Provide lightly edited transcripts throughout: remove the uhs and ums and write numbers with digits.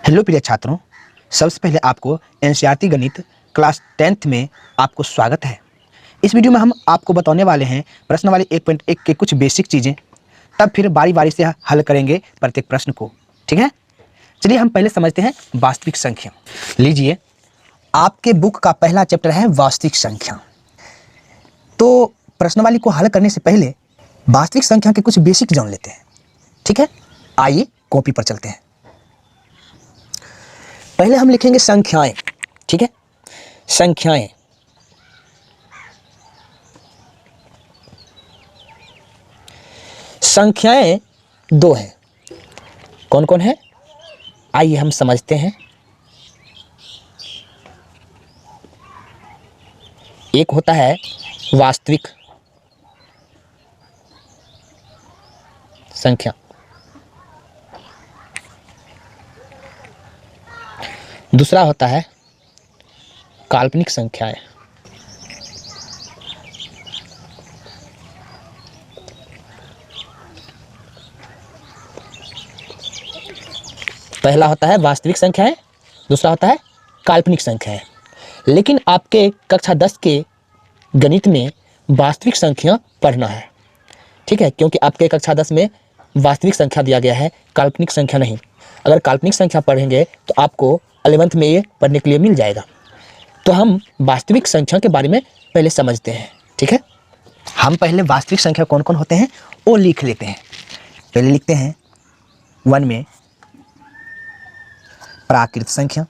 Hello प्रिय छात्रों, सबसे पहले आपको एनसीईआरटी गणित क्लास 10th में आपको स्वागत है। इस वीडियो में हम आपको बताने वाले हैं प्रश्नावली 1.1 के कुछ बेसिक चीज़ें, तब फिर बारी बारी से हल करेंगे प्रत्येक प्रश्न को। ठीक है, चलिए हम पहले समझते हैं वास्तविक संख्या। लीजिए, आपके बुक का पहला चैप्टर है वास्तविक संख्या। तो प्रश्नावली को हल करने से पहले वास्तविक संख्या के कुछ बेसिक जान लेते हैं। ठीक है, आइए कॉपी पर चलते हैं। पहले हम लिखेंगे संख्याएं। ठीक है, संख्याएं। संख्याएं दो हैं। कौन कौन है, आइए हम समझते हैं। एक होता है वास्तविक संख्या, दूसरा होता है काल्पनिक संख्याएं। पहला होता है वास्तविक संख्याएं, दूसरा होता है काल्पनिक संख्याएं। लेकिन आपके कक्षा 10 के गणित में वास्तविक संख्या पढ़ना है। ठीक है, क्योंकि आपके कक्षा 10 में वास्तविक संख्या दिया गया है, काल्पनिक संख्या नहीं। अगर काल्पनिक संख्या पढ़ेंगे तो आपको 11th में ये पढ़ने के लिए मिल जाएगा। तो हम वास्तविक संख्या के बारे में पहले समझते हैं। ठीक है, हम पहले वास्तविक संख्या कौन कौन होते हैं वो लिख लेते हैं। पहले लिखते हैं 1 में प्राकृत संख्या,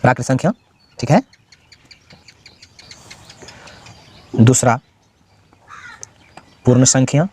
प्राकृत संख्या। ठीक है, दूसरा पूर्ण संख्या,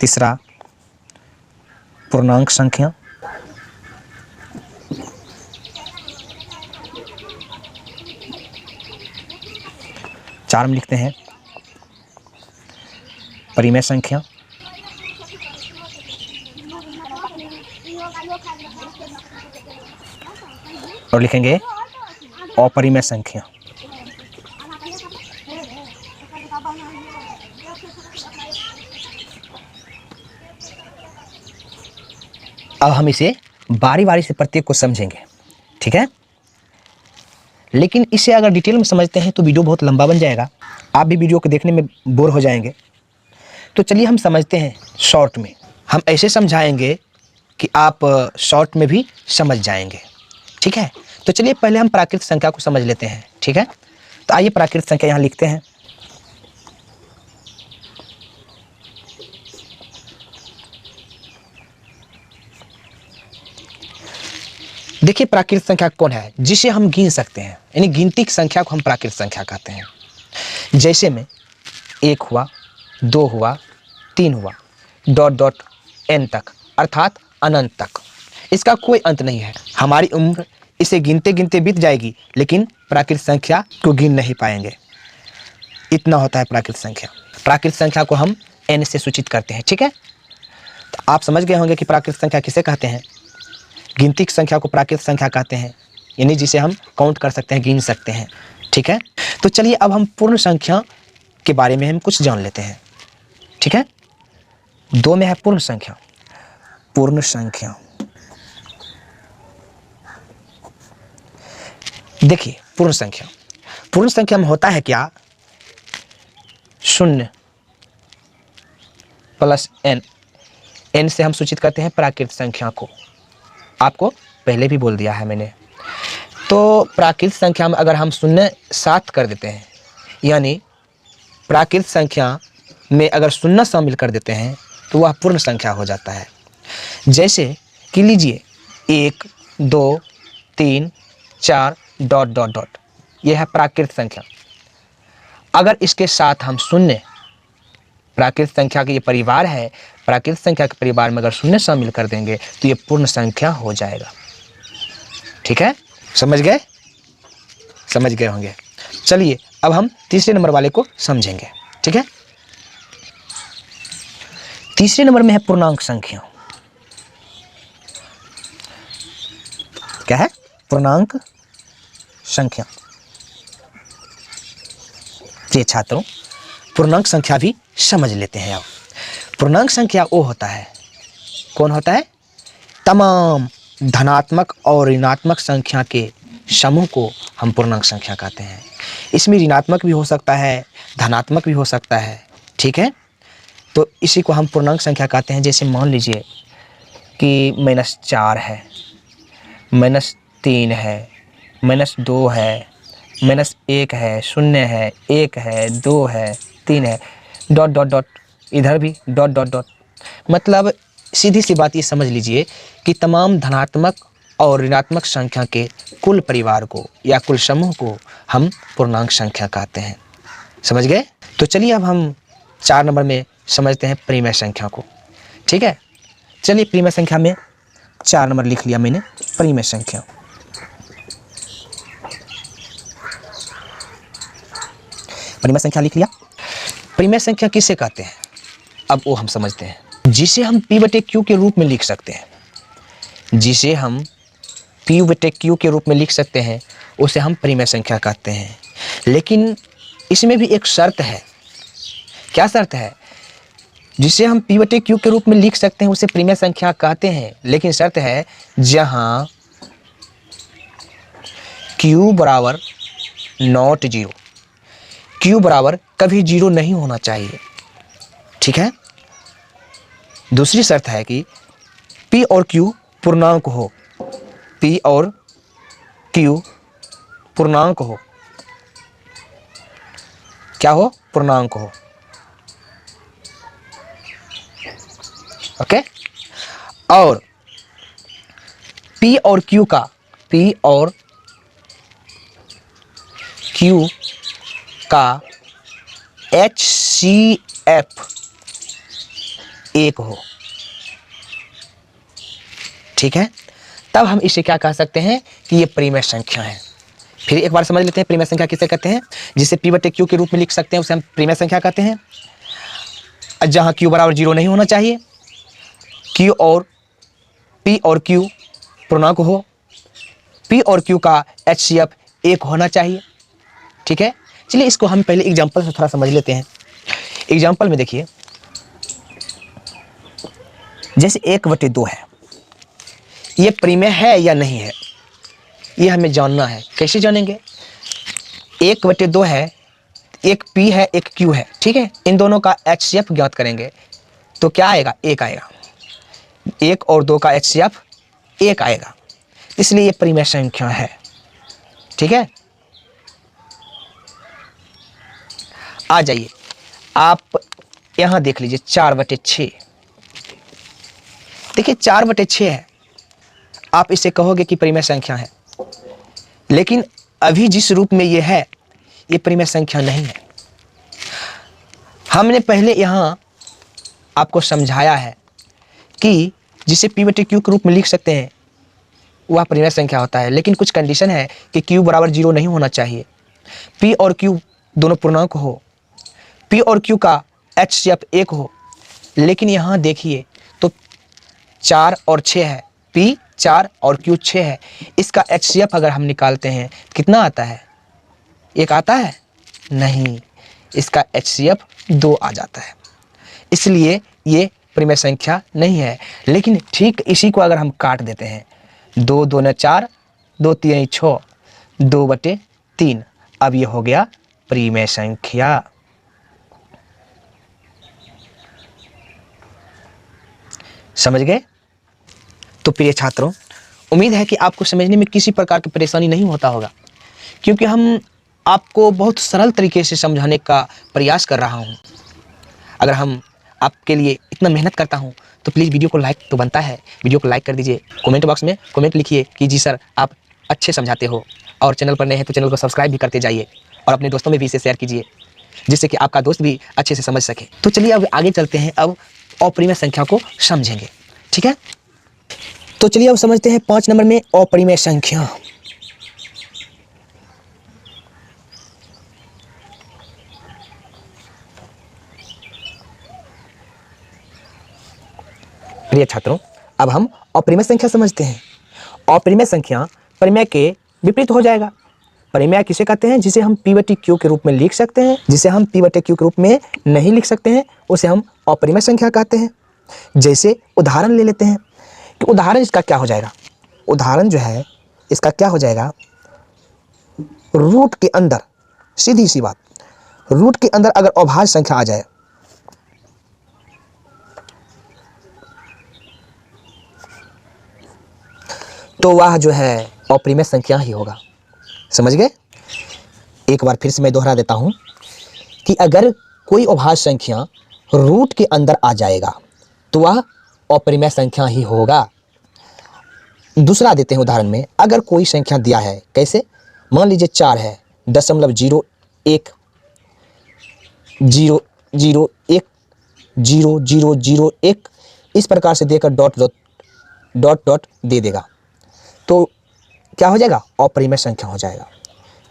तीसरा पूर्णांक संख्या, चार में लिखते हैं परिमेय संख्या, और लिखेंगे अपरिमेय संख्या। अब हम इसे बारी बारी से प्रत्येक को समझेंगे। ठीक है, लेकिन इसे अगर डिटेल में समझते हैं तो वीडियो बहुत लंबा बन जाएगा, आप भी वीडियो को देखने में बोर हो जाएंगे। तो चलिए हम समझते हैं शॉर्ट में। हम ऐसे समझाएंगे कि आप शॉर्ट में भी समझ जाएंगे। ठीक है, तो चलिए पहले हम प्राकृत संख्या को समझ लेते हैं। ठीक है, तो आइए प्राकृत संख्या यहाँ लिखते हैं। देखिए, प्राकृत संख्या कौन है जिसे हम गिन सकते हैं, यानी गिनती की संख्या को हम प्राकृत संख्या कहते हैं। जैसे में 1 हुआ, 2 हुआ, 3 हुआ, डॉट डॉट n तक, अर्थात अनंत तक। इसका कोई अंत नहीं है। हमारी उम्र इसे गिनते गिनते बीत जाएगी, लेकिन प्राकृत संख्या को गिन नहीं पाएंगे। इतना होता है प्राकृत संख्या। प्राकृत संख्या को हम n से सूचित करते हैं। ठीक है, तो आप समझ गए होंगे कि प्राकृत संख्या किसे कहते हैं। गिनती की संख्या को प्राकृत संख्या कहते हैं, यानी जिसे हम काउंट कर सकते हैं, गिन सकते हैं। ठीक है, तो चलिए अब हम पूर्ण संख्या के बारे में हम कुछ जान लेते हैं। ठीक है, 2 में है पूर्ण संख्या। पूर्ण संख्या, देखिए पूर्ण संख्या, पूर्ण संख्या में होता है क्या, 0 प्लस n। n से हम सूचित करते हैं प्राकृत संख्या को, आपको पहले भी बोल दिया है मैंने। तो प्राकृत संख्या में अगर हम 0 7 कर देते हैं, यानी प्राकृत संख्या में अगर 0 शामिल कर देते हैं तो वह पूर्ण संख्या हो जाता है। जैसे कि लीजिए 1 2 3 4 डॉट डॉट डॉट, यह है प्राकृत संख्या। अगर इसके साथ हम 0, प्राकृत संख्या का ये परिवार है, प्राकृत संख्या के परिवार में अगर 0 शामिल कर देंगे तो ये पूर्ण संख्या हो जाएगा। ठीक है, समझ गए, समझ गए होंगे। चलिए अब हम तीसरे नंबर वाले को समझेंगे। ठीक है, तीसरे नंबर में है पूर्णांक संख्या। क्या है, पूर्णांक संख्या। प्रिय छात्रों, पूर्णांक संख्या भी समझ लेते हैं। अब पूर्णांक संख्या वो होता है, कौन होता है? तमाम धनात्मक और ऋणात्मक संख्या के समूह को हम पूर्णांक संख्या कहते हैं। इसमें ऋणात्मक भी हो सकता है, धनात्मक भी हो सकता है, ठीक है। तो इसी को हम पूर्णांक संख्या कहते हैं। जैसे मान लीजिए कि -4 है, -3 है, -2 है, -1 है, 0 है, 1 है, 2 है, 3 है, डॉट डॉट डॉट, इधर भी डॉट डॉट डॉट। मतलब सीधी सी बात ये समझ लीजिए कि तमाम धनात्मक और ऋणात्मक संख्या के कुल परिवार को या कुल समूह को हम पूर्णांक संख्या कहते हैं। समझ गए? तो चलिए अब हम 4 नंबर में समझते हैं परिमेय संख्या को, ठीक है। चलिए परिमेय संख्या में 4 नंबर लिख लिया मैंने, परिमेय संख्या। परिमेय संख्या लिख लिया। परिमेय संख्या किसे कहते हैं अब वो हम समझते हैं। जिसे हम P/Q के रूप में लिख सकते हैं, जिसे हम P/Q के रूप में लिख सकते हैं, उसे हम परिमेय संख्या कहते हैं। लेकिन इसमें भी एक शर्त है। क्या शर्त है? जिसे हम P/Q के रूप में लिख सकते हैं उसे परिमेय संख्या कहते हैं, लेकिन शर्त है जहां Q बराबर नॉट 0, Q बराबर कभी 0 नहीं होना चाहिए, ठीक है। दूसरी शर्त है कि P और Q पूर्णांक हो, P और Q पूर्णांक हो। क्या हो? पूर्णांक हो, ओके। और P और Q का HCF 1 हो, ठीक है। तब हम इसे क्या कह सकते हैं कि ये परिमेय संख्या है। फिर एक बार समझ लेते हैं परिमेय संख्या किसे कहते हैं। जिसे P/Q के रूप में लिख सकते हैं उसे हम परिमेय संख्या कहते हैं। जहां Q बराबर 0 नहीं होना चाहिए, P और Q पूर्णांक हो, P और Q का HCF 1 होना चाहिए, ठीक है। चलिए इसको हम पहले एग्जाम्पल से थोड़ा समझ लेते हैं। एग्जाम्पल में देखिए, जैसे 1/2 है, ये परिमेय है या नहीं है, ये हमें जानना है। कैसे जानेंगे? 1/2 है, एक P है एक Q है, ठीक है। इन दोनों का HCF ज्ञात करेंगे तो क्या आएगा? 1 आएगा। 1 और 2 का HCF 1 आएगा, इसलिए ये परिमेय संख्या है, ठीक है। आ जाइए आप यहां देख लीजिए 4/6। देखिए 4/6 है, आप इसे कहोगे कि परिमेय संख्या है, लेकिन अभी जिस रूप में ये है ये परिमेय संख्या नहीं है। हमने पहले यहां आपको समझाया है कि जिसे P/Q के रूप में लिख सकते हैं वह परिमेय संख्या होता है, लेकिन कुछ कंडीशन है कि Q बराबर 0 नहीं होना चाहिए, P और Q दोनों पूर्णांक हो, P और Q का HCF 1 हो। लेकिन यहाँ देखिए तो 4 और 6 है, P 4 और Q 6 है। इसका HCF अगर हम निकालते हैं कितना आता है? 1 आता है? नहीं, इसका HCF 2 आ जाता है, इसलिए ये परिमेय संख्या नहीं है। लेकिन ठीक इसी को अगर हम काट देते हैं, 2 2 4, 2 3 6, 2/3, अब ये हो गया परिमेय संख्या। समझ गए? तो प्रिय छात्रों, उम्मीद है कि आपको समझने में किसी प्रकार की परेशानी नहीं होता होगा, क्योंकि हम आपको बहुत सरल तरीके से समझाने का प्रयास कर रहा हूं। अगर हम आपके लिए इतना मेहनत करता हूं तो प्लीज़ वीडियो को लाइक तो बनता है, वीडियो को लाइक कर दीजिए। कमेंट बॉक्स में कमेंट लिखिए कि जी सर आप अच्छे समझाते हो, और चैनल पर नए हैं तो चैनल को सब्सक्राइब भी करते जाइए और अपने दोस्तों में भी इसे शेयर कीजिए, जिससे कि आपका दोस्त भी अच्छे से समझ सके। तो चलिए अब आगे चलते हैं, अब अपरिमेय संख्या को समझेंगे, ठीक है। तो चलिए अब समझते हैं 5 नंबर में अपरिमेय संख्या। प्रिय छात्रों, अब हम अपरिमेय संख्या समझते हैं। अपरिमेय संख्या परिमेय के विपरीत हो जाएगा। परिमेय किसे कहते हैं? जिसे हम P/Q के रूप में लिख सकते हैं, जिसे हम P/Q के रूप में नहीं लिख सकते हैं उसे हम अपरिमेय संख्या कहते हैं। जैसे उदाहरण ले लेते हैं कि उदाहरण इसका क्या हो जाएगा। उदाहरण जो है इसका क्या हो जाएगा, रूट के अंदर, सीधी सी बात, रूट के अंदर अगर अभाज्य संख्या आ जाए तो वह जो है अपरिमेय संख्या ही होगा। समझ गए? एक बार फिर से मैं दोहरा देता हूं कि अगर कोई अभाज्य संख्या रूट के अंदर आ जाएगा तो वह अपरिमेय संख्या ही होगा। दूसरा देते हैं उदाहरण में, अगर कोई संख्या दिया है, कैसे, मान लीजिए 4 है, 0.01 001 0001 इस प्रकार से देकर डॉट डॉट दे देगा तो क्या हो जाएगा, अपरिमेय संख्या हो जाएगा।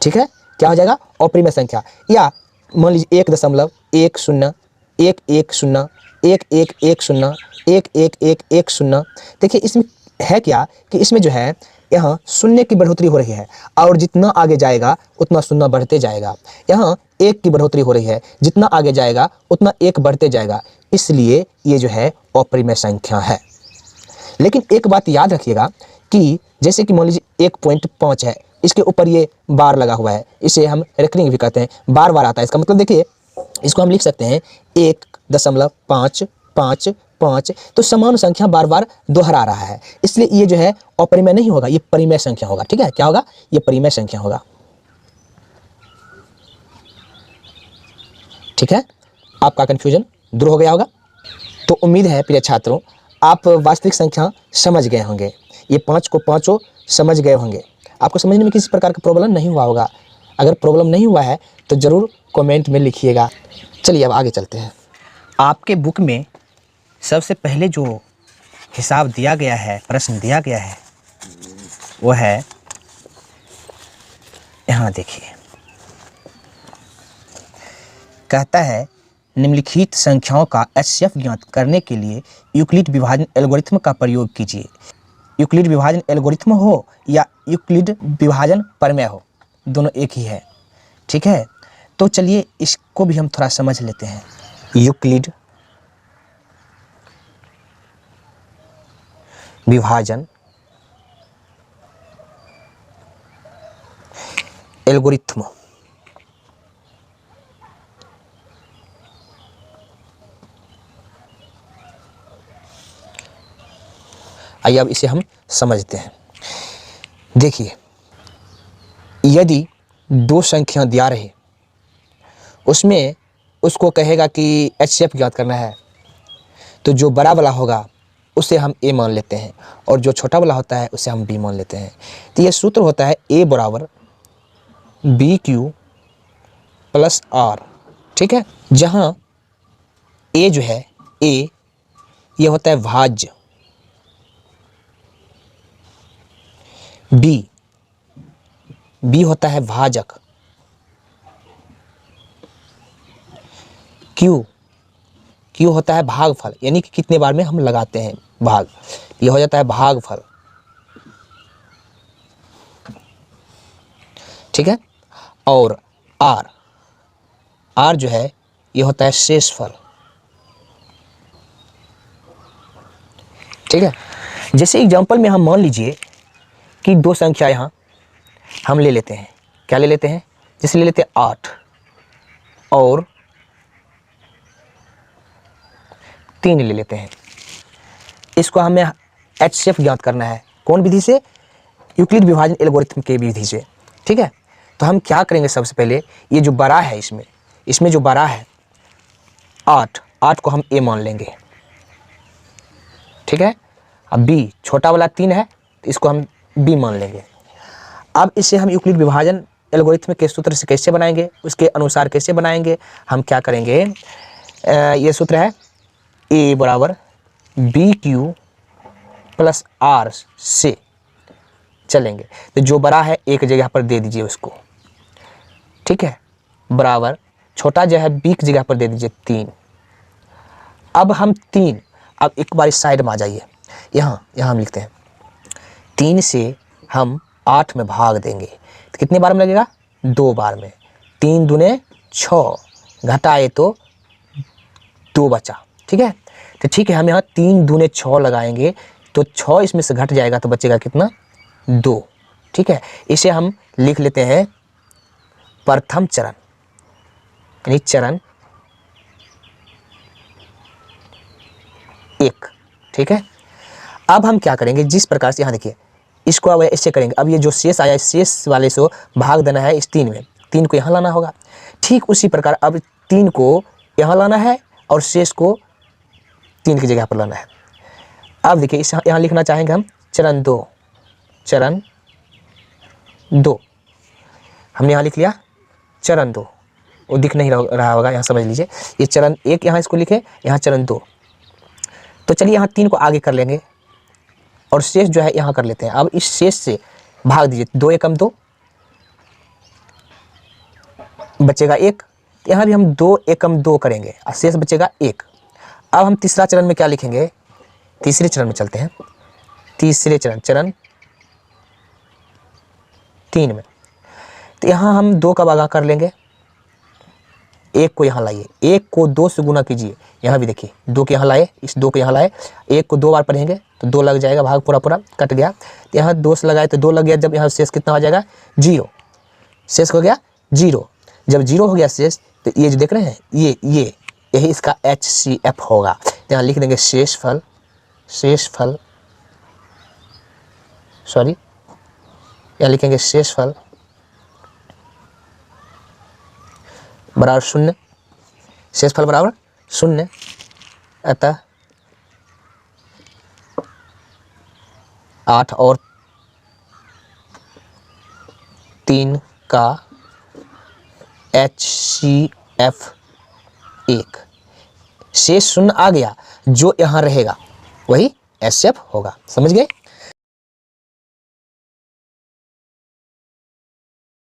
ठीक है, क्या हो जाएगा, अपरिमेय संख्या। या मान लीजिए 1.1110 देखिए इसमें है क्या कि इसमें जो है यहाँ शून्य की बढ़ोतरी हो रही है और जितना आगे जाएगा उतना शून्य बढ़ते जाएगा। यहाँ 1 की बढ़ोतरी हो रही है, जितना आगे जाएगा उतना 1 बढ़ते जाएगा, इसलिए ये जो है अपरिमेय संख्या है। लेकिन एक बात याद रखिएगा कि जैसे कि मान लीजिए 1.5 है, इसके ऊपर ये बार लगा हुआ है, इसे हम रेकरिंग भी कहते हैं, बार बार आता है। इसका मतलब देखिए इसको हम लिख सकते हैं 1.555, तो समान संख्या बार बार दोहरा रहा है, इसलिए ये जो है अपरिमेय नहीं होगा, ये परिमेय संख्या होगा। ठीक है, क्या होगा, ये परिमेय संख्या होगा। ठीक है, आपका कंफ्यूजन दूर हो गया होगा। तो उम्मीद है प्रिय छात्रों आप वास्तविक संख्या समझ गए होंगे, ये 5 को पाँचों समझ गए होंगे, आपको समझने में किसी प्रकार का प्रॉब्लम नहीं हुआ होगा। अगर प्रॉब्लम नहीं हुआ है तो ज़रूर कमेंट में लिखिएगा। चलिए अब आगे चलते हैं। आपके बुक में सबसे पहले जो हिसाब दिया गया है, प्रश्न दिया गया है, वो है, यहाँ देखिए, कहता है निम्नलिखित संख्याओं का HCF ज्ञात करने के लिए यूक्लिड विभाजन एल्गोरिथ्म का प्रयोग कीजिए। यूक्लिड विभाजन एल्गोरिथ्म हो या यूक्लिड विभाजन प्रमेय हो, दोनों एक ही है। ठीक है, तो चलिए इसको भी हम थोड़ा समझ लेते हैं। यूक्लिड विभाजन एल्गोरिथ्म, आइए अब इसे हम समझते हैं। देखिए, यदि 2 संख्या दिया रहे, उसमें उसको कहेगा कि HCF ज्ञात करना है, तो जो बड़ा वाला होगा उसे हम A मान लेते हैं और जो छोटा वाला होता है उसे हम B मान लेते हैं। तो ये सूत्र होता है A बराबर BQ प्लस R। ठीक है, जहाँ A जो है, A ये होता है भाज्य, B होता है भाजक, Q होता है भागफल, यानी कि कितने बार में हम लगाते हैं भाग, ये हो जाता है भागफल। ठीक है, और R जो है ये होता है शेषफल। ठीक है, जैसे एग्जांपल में हम मान लीजिए कि 2 संख्या यहाँ हम ले लेते हैं, क्या ले लेते हैं, जैसे ले लेते हैं 8 और 3 ले लेते हैं। इसको हमें HCF ज्ञात करना है, कौन विधि से, यूक्लिड विभाजन एल्गोरिथ्म के विधि से। ठीक है, तो हम क्या करेंगे, सबसे पहले ये जो बड़ा है, इसमें जो बड़ा है 8 को हम A मान लेंगे। ठीक है, अब B छोटा वाला 3 है तो इसको हम B मान लेंगे। अब इसे हम यूक्लिड विभाजन एल्गोरिथ्म के सूत्र से कैसे बनाएंगे, उसके अनुसार कैसे बनाएंगे, हम क्या करेंगे, ये सूत्र है A बराबर BQ प्लस R से चलेंगे। तो जो बड़ा है एक जगह पर दे दीजिए उसको। ठीक है, बराबर छोटा जो है B की जगह पर दे दीजिए 3। अब हम 3, अब एक बार इस साइड में आ जाइए, यहाँ हम लिखते हैं 3 से हम 8 में भाग देंगे, तो कितने बार में लगेगा, 2 बार में। 3 दूने 6, घटाए तो 2 बचा, ठीक है। तो ठीक है, हम यहाँ 3 दूने 6 लगाएंगे तो 6 इसमें से घट जाएगा तो बचेगा कितना, 2, ठीक है। इसे हम लिख लेते हैं प्रथम चरण, यानी चरण 1, ठीक है। अब हम क्या करेंगे, जिस प्रकार से यहाँ देखिए इसको अब ऐसे करेंगे, अब ये जो शेष आया शेष वाले से भाग देना है इस 3 में, 3 को यहाँ लाना होगा। ठीक उसी प्रकार अब 3 को यहाँ लाना है और शेष को 3 की जगह पर लाना है। अब देखिए इस यहाँ लिखना चाहेंगे हम चरण 2, चरण 2, हमने यहाँ लिख लिया चरण 2, वो दिख नहीं रहा होगा, यहाँ समझ लीजिए। ये चरण 1 यहाँ इसको लिखे, यहाँ चरण 2। तो चलिए यहाँ 3 को आगे कर लेंगे और शेष जो है यहाँ कर लेते हैं। अब इस शेष से भाग दीजिए, 2 एकम 2, बचेगा 1। यहाँ भी हम 2 एकम 2 करेंगे और शेष बचेगा 1। अब हम तीसरा चरण में क्या लिखेंगे, तीसरे चरण में चलते हैं। तीसरे चरण, चरण 3 में, तो यहाँ हम 2 का भागा कर लेंगे, 1 को यहाँ लाइए, 1 को 2 से गुना कीजिए। यहाँ भी देखिए 2 के यहाँ लाए, इस 2 के यहाँ लाए, 1 को 2 बार पढ़ेंगे तो 2 लग जाएगा, भाग पूरा पूरा कट गया। तो यहाँ 2 से लगाए तो 2 लग गया, जब यहाँ शेष कितना हो जाएगा, 0, शेष हो गया 0। जब 0 हो गया शेष, तो ये जो देख रहे हैं यही इसका HCF होगा। यहाँ लिख देंगे शेषफल, शेषफल, सॉरी यहाँ लिखेंगे शेषफल बराबर 0, शेषफल बराबर 0। अतः 8 और 3 का HCF 1, शेष 0 आ गया, जो यहाँ रहेगा वही HCF होगा। समझ गए।